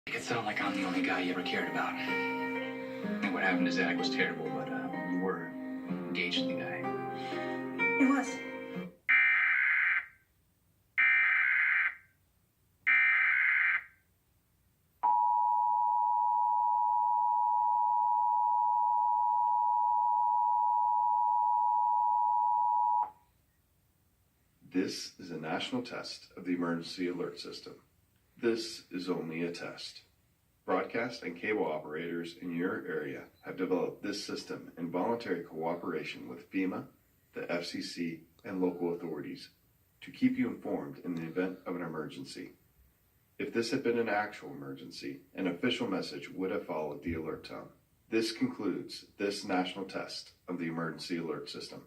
Make it sound like I'm the only guy you ever cared about. And what happened to Zach was terrible, but you were engaged to the guy. It was. This is a national test of the emergency alert system. This is only a test. Broadcast and cable operators in your area have developed this system in voluntary cooperation with FEMA, the FCC, and local authorities to keep you informed in the event of an emergency. If this had been an actual emergency, an official message would have followed the alert tone. This concludes this national test of the emergency alert system.